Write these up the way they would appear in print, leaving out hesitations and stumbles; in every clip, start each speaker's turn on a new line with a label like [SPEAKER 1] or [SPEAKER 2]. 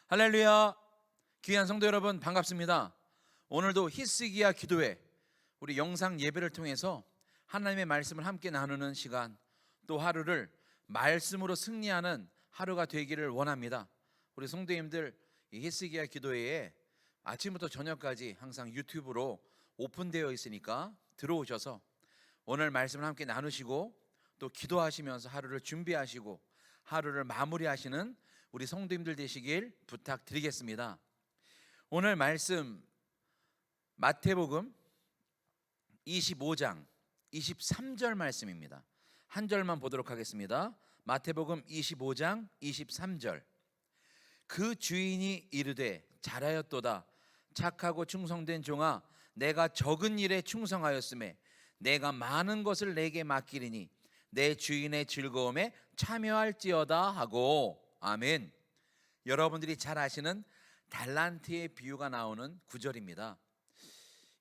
[SPEAKER 1] 할렐루야. 귀한 성도 여러분 반갑습니다. 오늘도 히스기야 기도회 우리 영상 예배를 통해서 하나님의 말씀을 함께 나누는 시간, 또 하루를 말씀으로 승리하는 하루가 되기를 원합니다. 우리 성도님들, 이 히스기야 기도회에 아침부터 저녁까지 항상 유튜브로 오픈되어 있으니까 들어오셔서 오늘 말씀을 함께 나누시고 또 기도하시면서 하루를 준비하시고 하루를 마무리하시는 우리 성도님들 되시길 부탁드리겠습니다. 오늘 말씀 마태복음 25장 23절 말씀입니다. 한 절만 보도록 하겠습니다. 마태복음 25장 23절. 그 주인이 이르되 잘하였도다 착하고 충성된 종아, 내가 적은 일에 충성하였음에 내가 많은 것을 내게 맡기리니 내 주인의 즐거움에 참여할지어다 하고. 아멘. 여러분들이 잘 아시는 달란트의 비유가 나오는 구절입니다.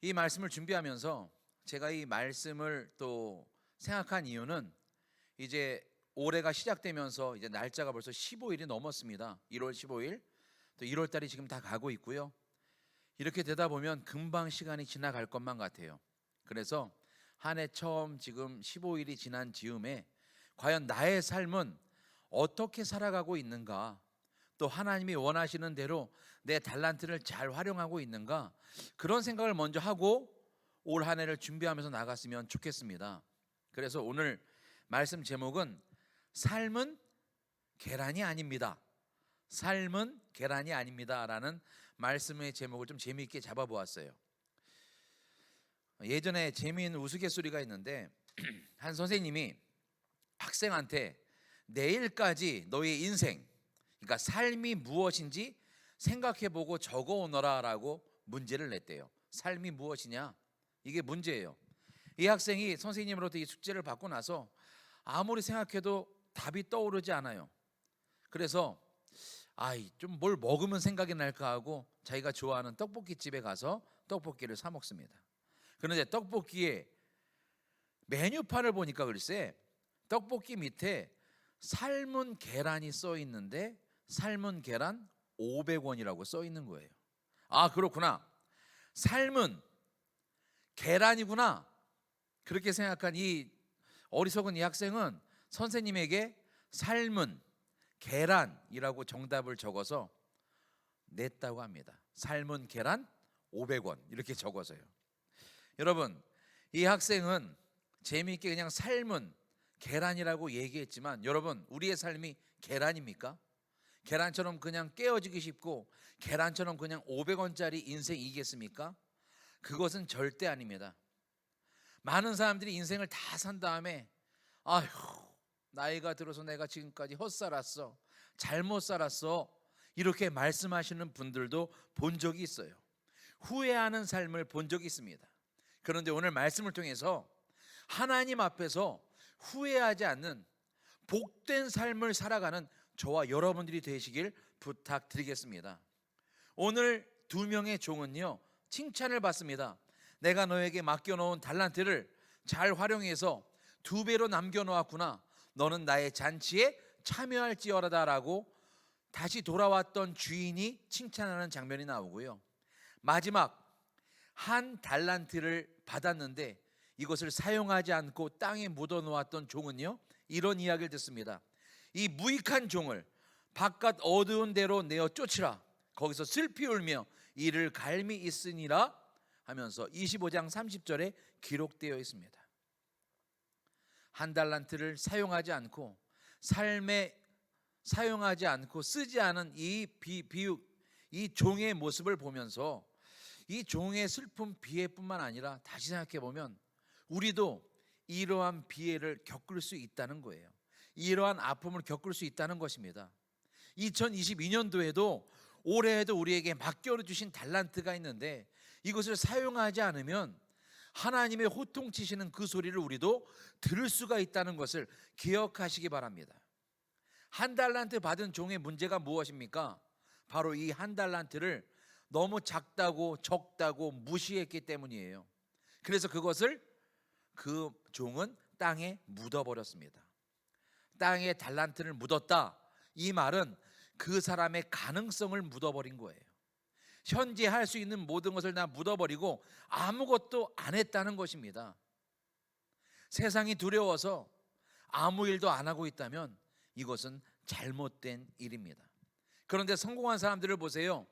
[SPEAKER 1] 이 말씀을 준비하면서 제가 이 말씀을 또 생각한 이유는 이제 올해가 시작되면서 이제 날짜가 벌써 15일이 넘었습니다. 1월 15일, 또 1월 달이 지금 다 가고 있고요. 이렇게 되다 보면 금방 시간이 지나갈 것만 같아요. 그래서 한 해 처음 지금 15일이 지난 즈음에 과연 나의 삶은 어떻게 살아가고 있는가, 또 하나님이 원하시는 대로 내 달란트를 잘 활용하고 있는가, 그런 생각을 먼저 하고 올 한 해를 준비하면서 나갔으면 좋겠습니다. 그래서 오늘 말씀 제목은 삶은 계란이 아닙니다. 삶은 계란이 아닙니다 라는 말씀의 제목을 좀 재미있게 잡아보았어요. 예전에 재미있는 우스갯소리가 있는데 한 선생님이 학생한테 내일까지 너의 인생, 그러니까 삶이 무엇인지 생각해보고 적어오너라 라고 문제를 냈대요. 삶이 무엇이냐, 이게 문제예요. 이 학생이 선생님으로부터 이 숙제를 받고 나서 아무리 생각해도 답이 떠오르지 않아요. 그래서 좀 뭘 먹으면 생각이 날까 하고 자기가 좋아하는 떡볶이집에 가서 떡볶이를 사 먹습니다. 그런데 떡볶이에 메뉴판을 보니까 글쎄 떡볶이 밑에 삶은 계란이 써 있는데 삶은 계란 500원이라고 써 있는 거예요. 아, 그렇구나, 삶은 계란이구나, 그렇게 생각한 이 어리석은 이 학생은 선생님에게 삶은 계란이라고 정답을 적어서 냈다고 합니다. 삶은 계란 500원 이렇게 적어서요. 여러분, 이 학생은 재미있게 그냥 삶은 계란이라고 얘기했지만, 여러분, 우리의 삶이 계란입니까? 계란처럼 그냥 깨어지기 쉽고 계란처럼 그냥 500원짜리 인생이겠습니까? 그것은 절대 아닙니다. 많은 사람들이 인생을 다 산 다음에 아휴, 나이가 들어서 내가 지금까지 헛살았어, 잘못 살았어, 이렇게 말씀하시는 분들도 본 적이 있어요. 후회하는 삶을 본 적이 있습니다. 그런데 오늘 말씀을 통해서 하나님 앞에서 후회하지 않는 복된 삶을 살아가는 저와 여러분들이 되시길 부탁드리겠습니다. 오늘 두 명의 종은요, 칭찬을 받습니다. 내가 너에게 맡겨놓은 달란트를 잘 활용해서 2배로 남겨놓았구나, 너는 나의 잔치에 참여할지어라다 라고 다시 돌아왔던 주인이 칭찬하는 장면이 나오고요. 마지막 한 달란트를 받았는데 이것을 사용하지 않고 땅에 묻어놓았던 종은요, 이런 이야기를 듣습니다. 이 무익한 종을 바깥 어두운 데로 내어 쫓으라, 거기서 슬피 울며 이를 갈미 있으니라 하면서 25장 30절에 기록되어 있습니다. 한 달란트를 사용하지 않고 삶에 사용하지 않고 쓰지 않은 이 종의 모습을 보면서 이 종의 슬픔 비애뿐만 아니라 다시 생각해 보면 우리도 이러한 비애를 겪을 수 있다는 거예요. 이러한 아픔을 겪을 수 있다는 것입니다. 2022년도에도 올해에도 우리에게 맡겨주신 달란트가 있는데 이것을 사용하지 않으면 하나님의 호통치시는 그 소리를 우리도 들을 수가 있다는 것을 기억하시기 바랍니다. 한 달란트 받은 종의 문제가 무엇입니까? 바로 이 한 달란트를 너무 작다고 적다고 무시했기 때문이에요. 그래서 그것을 그 종은 땅에 묻어버렸습니다. 땅에 달란트를 묻었다, 이 말은 그 사람의 가능성을 묻어버린 거예요. 현재 할 수 있는 모든 것을 다 묻어버리고 아무것도 안 했다는 것입니다. 세상이 두려워서 아무 일도 안 하고 있다면 이것은 잘못된 일입니다. 그런데 성공한 사람들을 보세요.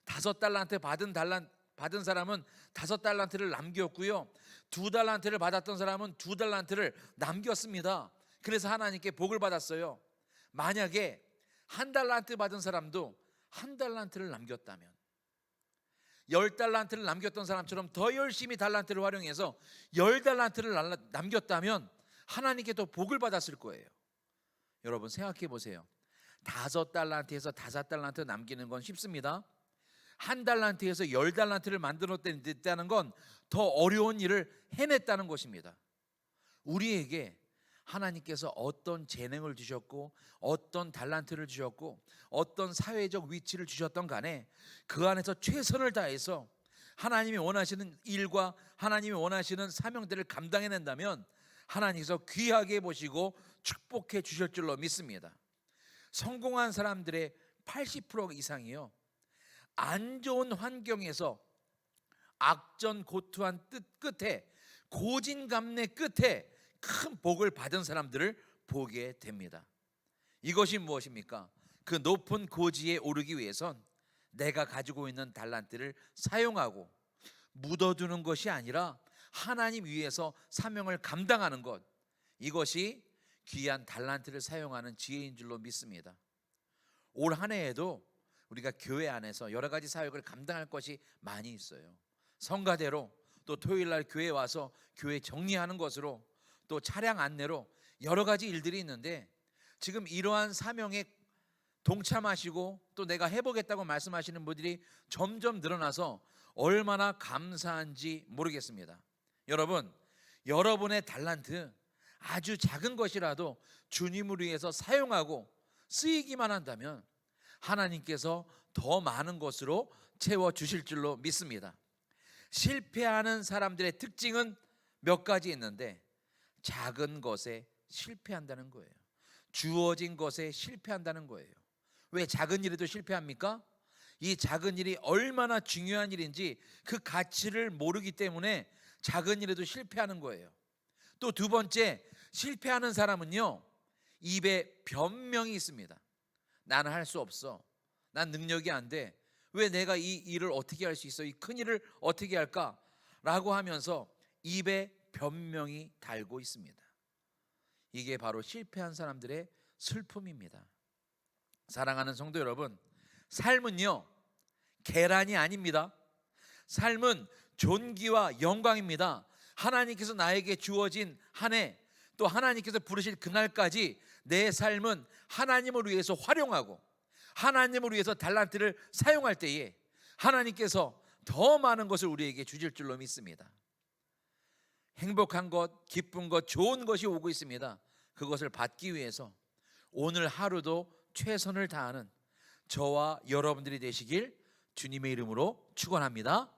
[SPEAKER 1] 5달란트 받은 사람은 5달란트를 남겼고요, 2달란트를 받았던 사람은 2달란트를 남겼습니다. 그래서 하나님께 복을 받았어요. 만약에 1달란트 받은 사람도 1달란트를 남겼다면, 10달란트를 남겼던 사람처럼 더 열심히 달란트를 활용해서 10달란트를 남겼다면 하나님께 더 복을 받았을 거예요. 여러분 생각해 보세요. 5달란트에서 5달란트 남기는 건 쉽습니다. 1달란트에서 10달란트를 만들었다는 건 더 어려운 일을 해냈다는 것입니다. 우리에게 하나님께서 어떤 재능을 주셨고 어떤 달란트를 주셨고 어떤 사회적 위치를 주셨던 간에 그 안에서 최선을 다해서 하나님이 원하시는 일과 하나님이 원하시는 사명들을 감당해낸다면 하나님께서 귀하게 보시고 축복해 주실 줄로 믿습니다. 성공한 사람들의 80% 이상이요, 안 좋은 환경에서 악전고투한 끝에, 고진감래 끝에 큰 복을 받은 사람들을 보게 됩니다. 이것이 무엇입니까? 그 높은 고지에 오르기 위해선 내가 가지고 있는 달란트를 사용하고 묻어두는 것이 아니라 하나님 위해서 사명을 감당하는 것, 이것이 귀한 달란트를 사용하는 지혜인 줄로 믿습니다. 올 한 해에도 우리가 교회 안에서 여러 가지 사역을 감당할 것이 많이 있어요. 성가대로, 또 토요일날 교회에 와서 교회 정리하는 것으로, 또 차량 안내로 여러 가지 일들이 있는데, 지금 이러한 사명에 동참하시고 또 내가 해보겠다고 말씀하시는 분들이 점점 늘어나서 얼마나 감사한지 모르겠습니다. 여러분, 여러분의 달란트 아주 작은 것이라도 주님을 위해서 사용하고 쓰이기만 한다면 하나님께서 더 많은 것으로 채워주실 줄로 믿습니다. 실패하는 사람들의 특징은 몇 가지 있는데, 작은 것에 실패한다는 거예요. 주어진 것에 실패한다는 거예요. 왜 작은 일에도 실패합니까? 이 작은 일이 얼마나 중요한 일인지 그 가치를 모르기 때문에 작은 일에도 실패하는 거예요. 또 두 번째, 실패하는 사람은요, 입에 변명이 있습니다. 나는 할 수 없어. 난 능력이 안 돼. 왜 내가 이 일을 어떻게 할 수 있어? 이 큰 일을 어떻게 할까? 라고 하면서 입에 변명이 달고 있습니다. 이게 바로 실패한 사람들의 슬픔입니다. 사랑하는 성도 여러분, 삶은요, 계란이 아닙니다. 삶은 존귀와 영광입니다. 하나님께서 나에게 주어진 한 해, 또 하나님께서 부르실 그날까지 내 삶은 하나님을 위해서 활용하고 하나님을 위해서 달란트를 사용할 때에 하나님께서 더 많은 것을 우리에게 주실 줄로 믿습니다. 행복한 것, 기쁜 것, 좋은 것이 오고 있습니다. 그것을 받기 위해서 오늘 하루도 최선을 다하는 저와 여러분들이 되시길 주님의 이름으로 축원합니다.